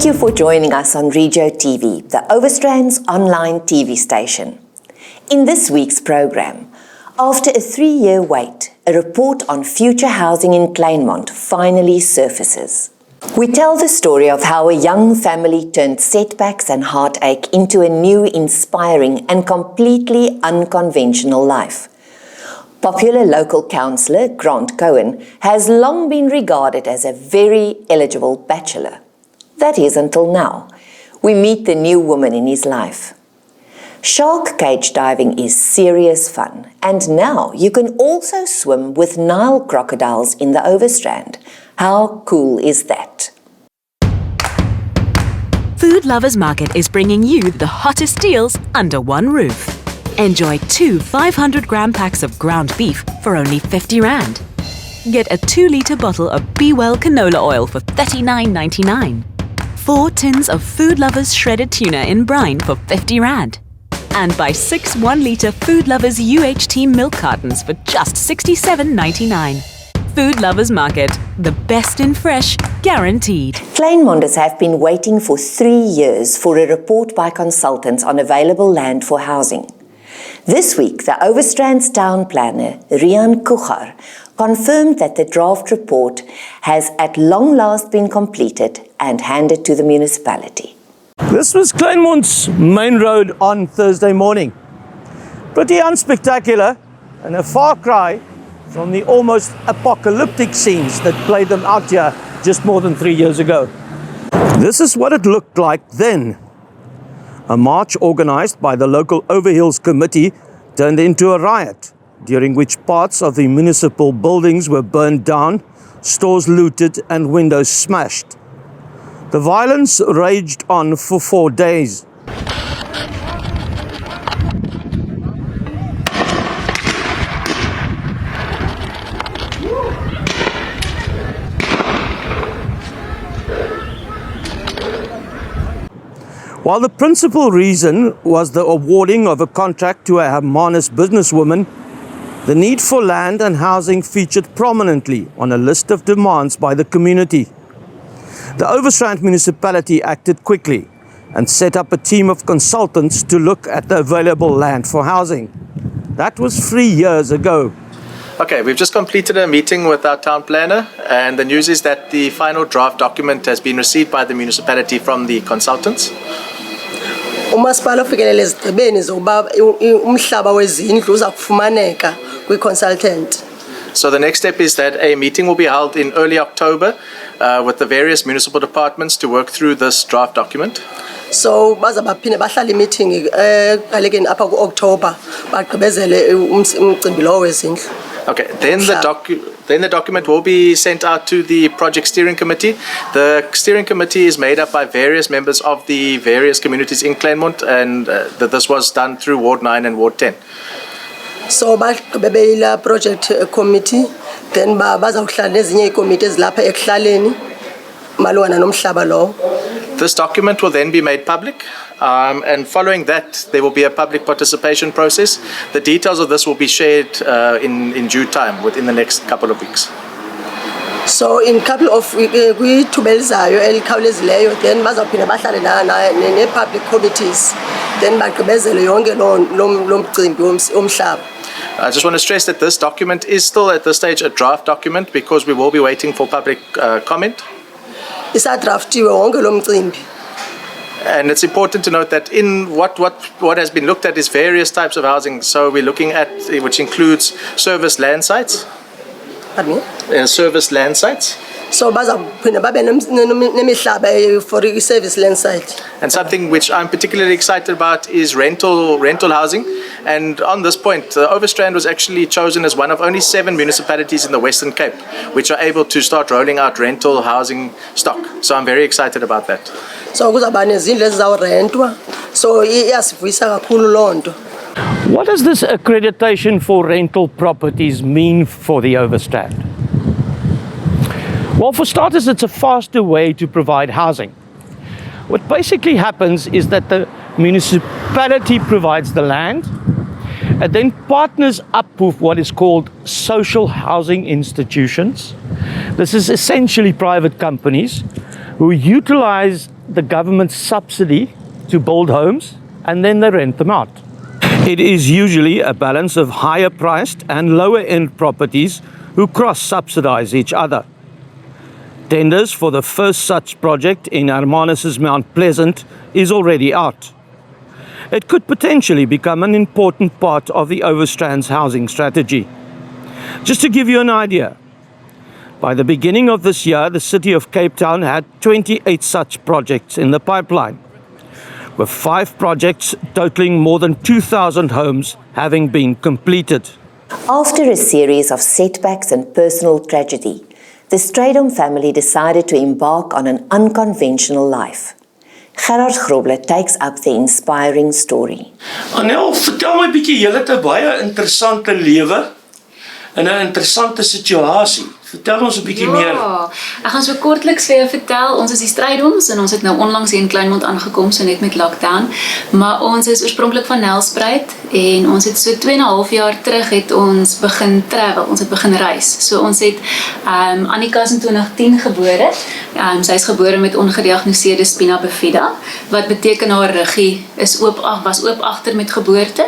Thank you for joining us on Regio TV, the Overstrand's online TV station. In this week's program, after a 3-year wait, a report on future housing in Kleinmont finally surfaces. We tell the story of how a young family turned setbacks and heartache into a new, inspiring and completely unconventional life. Popular local councillor Grant Cohen has long been regarded as a very eligible bachelor. That is, until now. We meet the new woman in his life. Shark cage diving is serious fun, and now you can also swim with Nile crocodiles in the Overstrand. How cool is that? Food Lovers Market is bringing you the hottest deals under one roof. Enjoy 2 500-gram packs of ground beef for only 50 Rand. Get a 2-litre bottle of Be Well canola oil for 39.99. 4 tins of Food Lovers shredded tuna in brine for 50 Rand. And buy 6 1-litre Food Lovers UHT milk cartons for just 67.99. Food Lovers Market, the best in fresh, guaranteed. Kleinmonders have been waiting for 3 years for a report by consultants on available land for housing. This week, the Overstrand's town planner, Grant Cohen, confirmed that the draft report has at long last been completed and handed to the municipality. This was Kleinmont's main road on Thursday morning. Pretty unspectacular and a far cry from the almost apocalyptic scenes that played them out here just more than 3 years ago. This is what it looked like then. A march organized by the local Overhills committee turned into a riot, during which parts of the municipal buildings were burned down, stores looted and windows smashed. The violence raged on for 4 days. While the principal reason was the awarding of a contract to a Hermanus businesswoman, the need for land and housing featured prominently on a list of demands by the community. The Overstrand municipality acted quickly and set up a team of consultants to look at the available land for housing. That was 3 years ago. Okay, we've just completed a meeting with our town planner, and the news is that the final draft document has been received by the municipality from the consultants. Umasipala ufikelele ezigqibeni zokuba umhlaba wezindlu uza kufumaneka kwi-consultant. So the next step is that a meeting will be held in early October with the various municipal departments to work through this draft document. So baza baphinde bahlala i-meeting ekuqalekeni apha ku-October bagqibezele umcimbi lowo wezindlu. Okay, then the document will be sent out to the project steering committee. The steering committee is made up by various members of the various communities in Kleinmont, and this was done through Ward 9 and Ward 10. So bagqibebeyila project committee, then bazawuhlala nezinye iikomiti ezilapha ekuhlaleni malungana nomhlaba lowo. This document will then be made public, and following that, there will be a public participation process. The details of this will be shared in due time within the next couple of weeks. So in couple of kwithuba elizayo elikhawulezileyo, then bazawuphinda bahlale ne-public committees, then bagqibezele yonke lo mcimbi womhlaba. I just want to stress that this document is still at this stage a draft document because we will be waiting for public comment. Isadraftiwe wonke lo mcimbi. And it's important to note that in what has been looked at is various types of housing. So we're looking at, which includes service land sites. Pardon me? Service land sites. So bazawuphinda babe nemihlaba for service land site. And something which I'm particularly excited about is rental housing. And on this point, Overstrand was actually chosen as one of only 7 municipalities in the Western Cape which are able to start rolling out rental housing stock. So I'm very excited about that. So kuzaba nezindlu ezizawurentwa. So iyasivuyisa kakhulu loo nto. What does this accreditation for rental properties mean for the Overstrand? Well, for starters, it's a faster way to provide housing. What basically happens is that the municipality provides the land and then partners up with what is called social housing institutions. This is essentially private companies who utilize the government's subsidy to build homes and then they rent them out. It is usually a balance of higher priced and lower end properties who cross-subsidize each other. Tenders for the first such project in Hermanus's Mount Pleasant is already out. It could potentially become an important part of the Overstrand's housing strategy. Just to give you an idea, by the beginning of this year, the city of Cape Town had 28 such projects in the pipeline, with 5 projects totaling more than 2,000 homes having been completed. After a series of setbacks and personal tragedy, the Strydom family decided to embark on an unconventional life. Herald takes up the inspiring story. Anel, vertel my 'n bietjie, jy het 'n baie interessante lewe in 'n interessante situasie. Vertel ons 'n bietjie meer. Ja, ek gaan so kortliks vir jou vertel. Ons is die Strydoms en ons het nou onlangs hier in Kleinmont aangekom, so net met lockdown. Maar ons is oorspronklik van Nile en ons het so 2,5 jaar terug het ons begin travel. Ons het begin reis. So ons het Annika is in 2010 gebore. Sy is gebore met ongediagnoseerde spina bifida, wat beteken haar ruggie was oop agter met geboorte.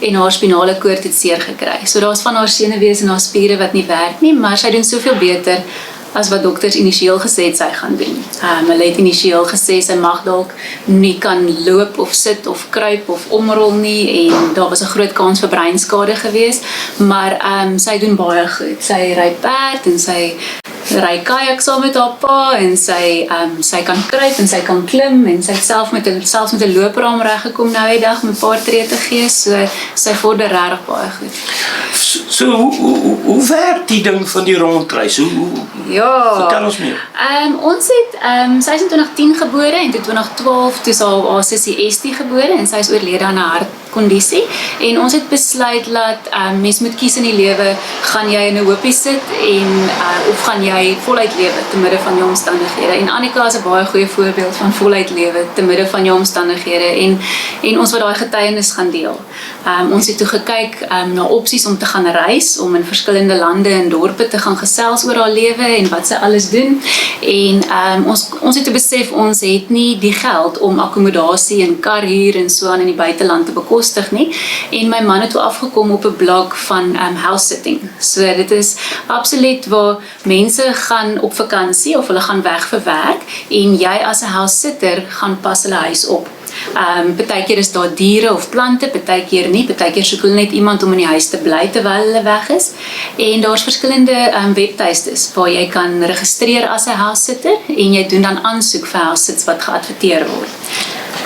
En haar spinale koord het seer gekry. So daar's van haar senuwees en haar spiere wat nie werk nie, maar sy doen soveel beter as wat dokters initieel gesê het sy gaan doen. Hulle het initieel gesê sy mag dalk nie kan loop of sit of kruip of omrol nie en daar was 'n groot kans vir breinskade gewees, maar sy doen baie goed. Sy ry perd en sy ry kajak saam met haar pa en sy kan kruip en sy kan klim en sy het selfs met 'n loopraam reggekom nou die dag om 'n paar tree te gee, so sy vorder regtig baie goed. So hoe werk die ding van die rondreis? Ja. Vertel ons meer. Ons het sy is in 2010 gebore en toe 2012 toe is haar sussie Estie gebore en sy is oorlede aan 'n hartkondisie en ons het besluit dat mens moet kies in die lewe, gaan jy in 'n hoopie sit en of gaan jy voluit lewe te midde van jou omstandighede. En Annika is 'n baie goeie voorbeeld van voluit lewe te midde van jou omstandighede en ons wat daai getuienis gaan deel. Ons het toe gekyk na opsies om te gaan reis, om in verskillende lande en dorpe te gaan gesels oor haar lewe en wat sy alles doen. En ons het toe besef ons het nie die geld om akkommodasie en kar huur en so aan in die buiteland te bekostig nie. En my man het toe afgekom op 'n blog van house sitting. So dit is absoluut waar mense gaan op vakansie of hulle gaan weg vir werk en jy as 'n house sitter gaan pas hulle huis op. Partykeer is daar diere of plante, partykeer nie, partykeer soek hulle net iemand om in die huis te bly terwyl hulle weg is. En daar's verskillende webtuistes waar jy kan registreer as 'n house sitter en jy doen dan aansoek vir house sits wat geadverteer word.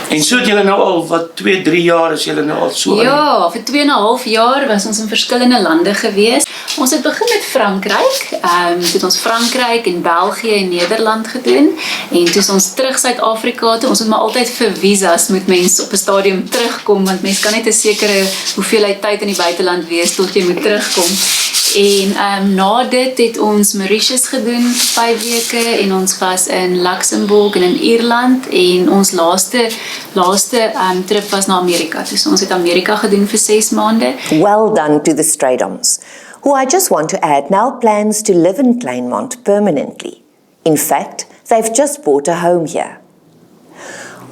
En so het julle nou al, wat 2-3 jaar is julle nou al so? Ja, vir 2,5 jaar was ons in verskillende lande gewees. Ons het begin met Frankryk, toe het ons Frankryk en België en Nederland gedoen, en toe is ons terug Suid-Afrika toe. Ons moet maar altyd vir visas met mense op 'n stadium terugkom, want mense kan net 'n sekere hoeveelheid tyd in die buiteland wees tot jy moet terugkom. En na dit het ons Mauritius gedoen vir 5 weke en ons was in Luxemburg en in Ierland en ons laaste trip was na Amerika. Dus ons het Amerika gedoen vir 6 maande. Well done to the Strydoms, who I just want to add now plans to live in Kleinmont permanently. In fact, they've just bought a home here.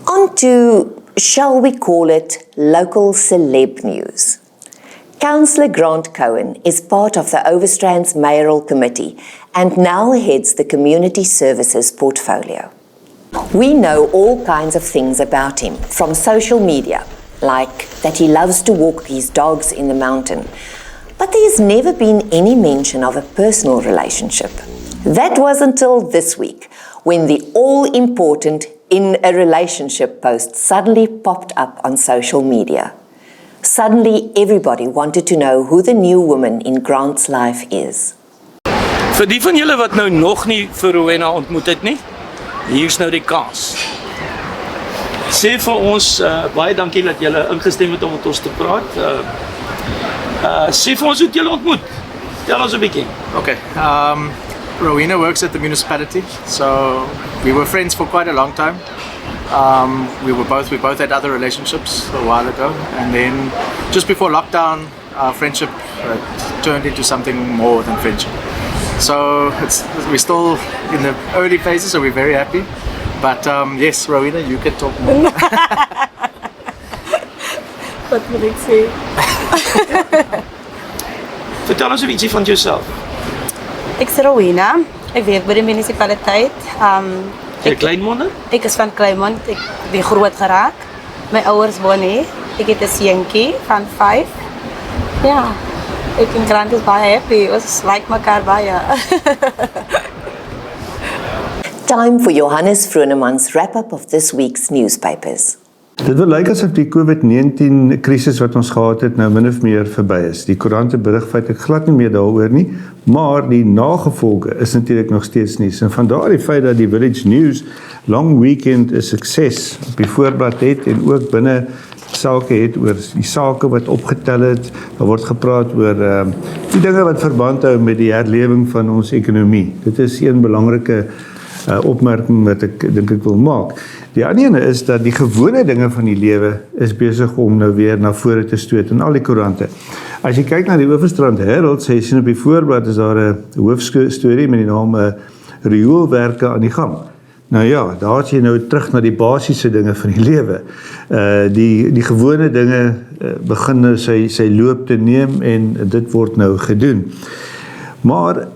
On to, shall we call it, local celeb news. Councillor Grant Cohen is part of the Overstrand's mayoral committee and now heads the community services portfolio. We know all kinds of things about him from social media, like that he loves to walk his dogs in the mountain, but there's never been any mention of a personal relationship. That was until this week, when the all-important "in a relationship" post suddenly popped up on social media. Suddenly, everybody wanted to know who the new woman in Grant's life is. Vir die van julle wat nou nog nie vir Rowena ontmoet het nie, hier's nou die kans. Sê vir ons, baie dankie dat julle ingestem het om met ons te praat. Sê vir ons hoe het julle ontmoet? Tel ons 'n bietjie. Okay. Rowena works at the municipality, so we were friends for quite a long time. We both had other relationships a while ago, and then just before lockdown, our friendship turned into something more than friendship. So we're still in the early phases, so we're very happy. But yes, Rowena, you can talk more. Wat wil ek sê? Vertel ons 'n bietjie van jouself. Ek is Rowena. Ek werk by die munisipaliteit. Jy Kleinmond? Ek is van Kleinmond. Ek ben groot geraak. My ouers woon hier. Ek het 'n seentjie van 5. Ja. Ek en Grant is baie happy. Ons like mekaar baie. Time for Johannes Vroneman's wrap-up of this week's newspapers. Dit wil lyk asof die COVID-19 krisis wat ons gehad het nou min of meer verby is. Die koerante berig feitelik glad nie meer daaroor nie, maar die nagevolge is natuurlik nog steeds nuus. En vandaar die feit dat die Village News long weekend 'n sukses op die voorblad het en ook binne sake het oor die sake wat opgetel het. Daar word gepraat oor die dinge wat verband hou met die herlewing van ons ekonomie. Dit is een belangrike opmerking wat ek dink ek wil maak. Die ander ene is dat die gewone dinge van die lewe is besig om nou weer na vore te stoot in al die koerante. As jy kyk na die Overstrand Herald, sê jy sien op die voorblad is daar 'n hoofstorie met die naam rioolwerke aan die gang. Nou ja, daar het jy nou terug na die basiese dinge van die lewe. Die gewone dinge begin nou sy loop te neem en dit word nou gedoen. Maar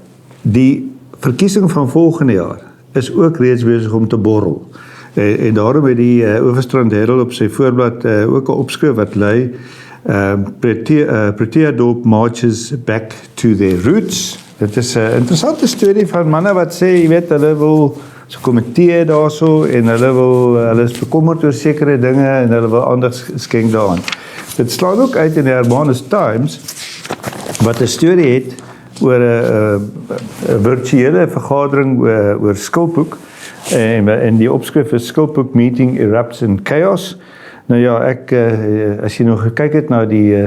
die verkiesing van volgende jaar is ook reeds besig om te borrel. En daarom het die Overstrand Herald op sy voorblad ook 'n opskrif wat lui Protea Dorp marches back to their roots. Dit is 'n interessante storie van manne wat sê, jy weet, hulle wil so kommenteer daarso en hulle is bekommerd oor sekere dinge en hulle wil aandag skenk daaraan. Dit slaan ook uit in die Herald Times wat 'n storie het oor 'n virtuele vergadering oor Skilpoek en die opskrif is Skilpoek meeting erupts in chaos. Nou ja, as jy nog gekyk het na die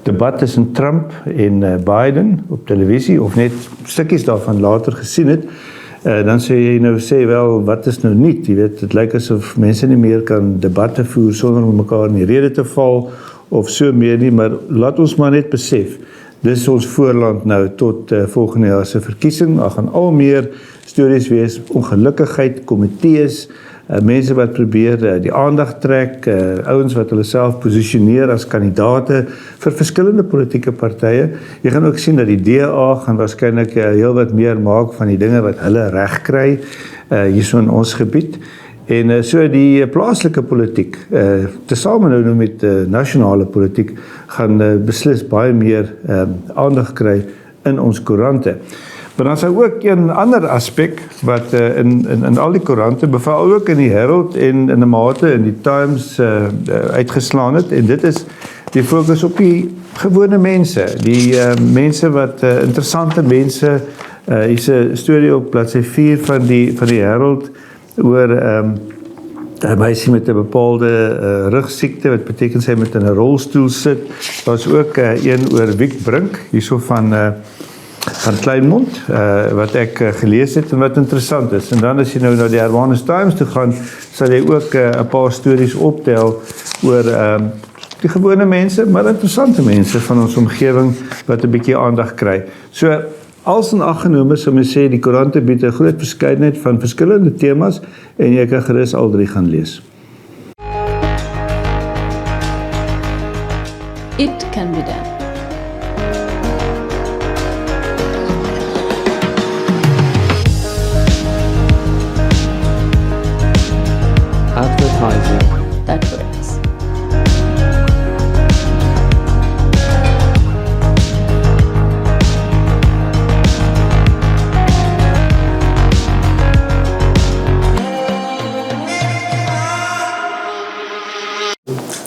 debat tussen Trump en Biden op televisie of net stukkies daarvan later gesien het, dan sê jy nou wel, wat is nou nie? Jy weet, dit lyk asof mense nie meer kan debatte voer sonder om mekaar in die rede te val of so meer nie, maar laat ons maar net besef, dis ons voorland nou tot volgende jaar se verkiesing. Daar gaan al meer stories wees, ongelukkigheid, komitees, mense wat probeer die aandag trek, ouens wat hulle self posisioneer as kandidate vir verskillende politieke partye. Jy gaan ook sien dat die DA gaan waarskynlik heel wat meer maak van die dinge wat hulle reg kry hierso in ons gebied. En so die plaaslike politiek, tesame nou met nasionale politiek, gaan beslis baie meer aandag kry in ons koerante. Maar dan is ook een ander aspek wat in al die koerante, beval ook in die Herald en in 'n mate in die Times uitgeslaan het, en dit is die fokus op die gewone mense, die mense wat interessante mense, hier's 'n storie op bladsy 4 van die Herald oor 'n meisie met 'n bepaalde rugsiekte, wat beteken sy moet in 'n rolstoel sit. Daar's ook een oor Wiek Brink, hierso van Kleinmont, wat ek gelees het en wat interessant is. En dan as jy nou na die Herald Times toe gaan, sal jy ook 'n paar stories optel oor die gewone mense, maar interessante mense van ons omgewing wat 'n bietjie aandag kry. So, als in ag genome, sou mens sê, die koerante bied 'n groot verskeidenheid van verskillende temas en jy kan gerus al drie gaan lees. It can be done. Advertising. That works.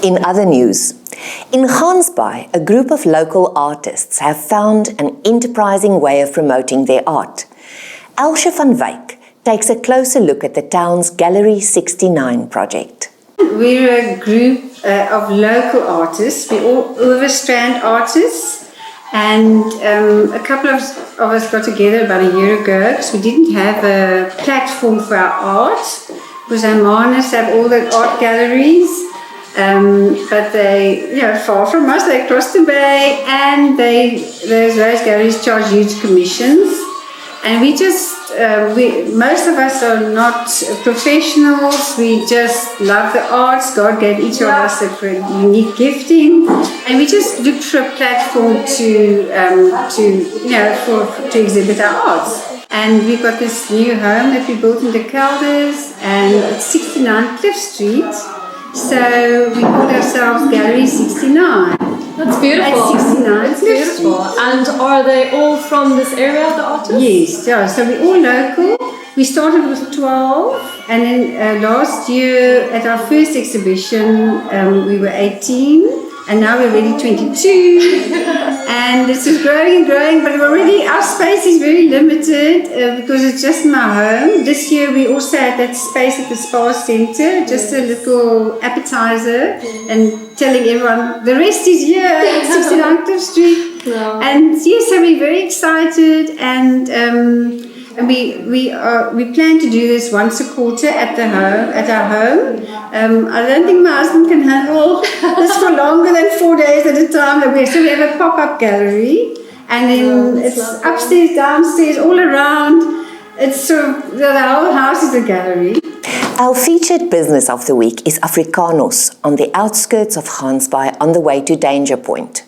In other news, in Gansbaai, a group of local artists have found an enterprising way of promoting their art. Elsje van Wyk takes a closer look at the town's Gallery 69 project. We're a group of local artists. We're all Overstrand artists, and a couple of us got together about a year ago because we didn't have a platform for our art, because Hermanus have all the art galleries, but they, far from us, they across the bay, and those galleries charge huge commissions. And we just most of us are not professionals. We just love the arts. God gave each of us a unique gifting, and we just looked for a platform to exhibit our arts. And we got this new home that we built in the Kelders, and it's 69 Cliff Street. So we called ourselves Gallery 69. That's beautiful. At 69 That's beautiful. And are they all from this area, the artists? Yes, yeah. So we're all local. We started with 12, and then last year at our first exhibition we were 18, and now we're already 22. And this is growing and growing, but already our space is very limited because it's just my home. This year we also had that space at the Spa Centre, just a little appetizer, and telling everyone the rest is here at 69 Cliff Street. No. And yes, so we're very excited, and we plan to do this once a quarter at our home. I don't think my husband can handle this for longer than 4 days at a time. So we have a pop-up gallery, and then it's upstairs, downstairs, all around. It's sort of the whole house is a gallery. Our featured business of the week is Africanos on the outskirts of Gansbaai on the way to Danger Point.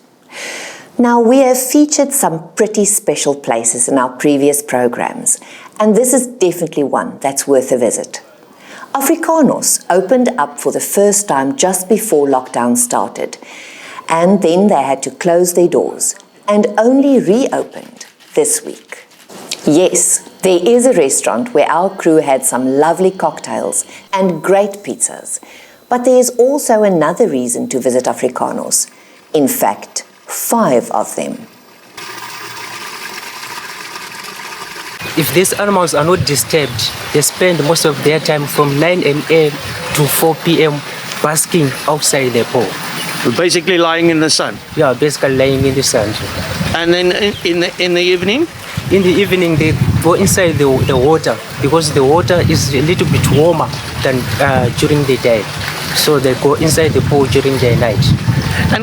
Now, we have featured some pretty special places in our previous programs, and this is definitely one that's worth a visit. Africanos opened up for the first time just before lockdown started, and then they had to close their doors and only reopened this week. Yes, there is a restaurant where our crew had some lovely cocktails and great pizzas, but there is also another reason to visit Africanos. In fact, 5 of them. If these animals are not disturbed, they spend most of their time from 9 a.m. to 4 p.m. basking outside their pool. Basically lying in the sun. Yeah, basically lying in the sun. And then in the evening? In the evening, they go inside the water because the water is a little bit warmer than during the day. So they go inside the pool during the night.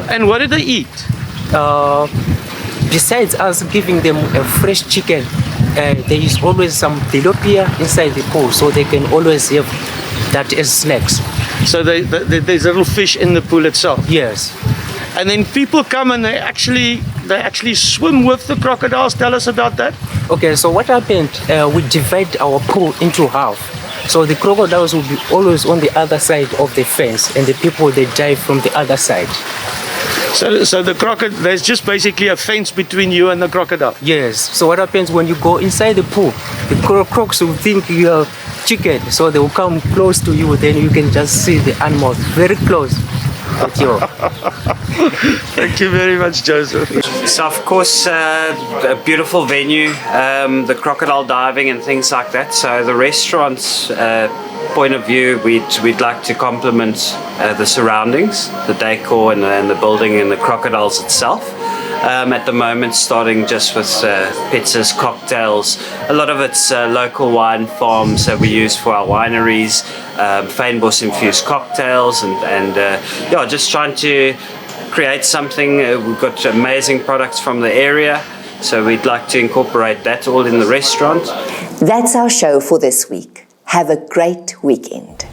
And what do they eat? Besides us giving them a fresh chicken, there is always some tilapia inside the pool, so they can always have that as snacks. So there's little fish in the pool itself? Yes. And then people come and they actually swim with the crocodiles. Tell us about that. Okay, so what happened, we divide our pool into half. So the crocodiles will be always on the other side of the fence, and the people, they dive from the other side. So there's just basically a fence between you and the crocodile? Yes. So what happens when you go inside the pool, the crocs will think you're chicken, so they will come close to you, then you can just see the animals very close with you. Thank you very much, Joseph. So of course, a beautiful venue, the crocodile diving and things like that. So the restaurant's point of view, we'd like to compliment the surroundings, the decor and the building and the crocodiles itself. At the moment, starting just with pizzas, cocktails. A lot of it's local wine farms that we use for our wineries, fynbos infused cocktails, and just trying to create something. We've got amazing products from the area, so we'd like to incorporate that all in the restaurant. That's our show for this week. Have a great weekend.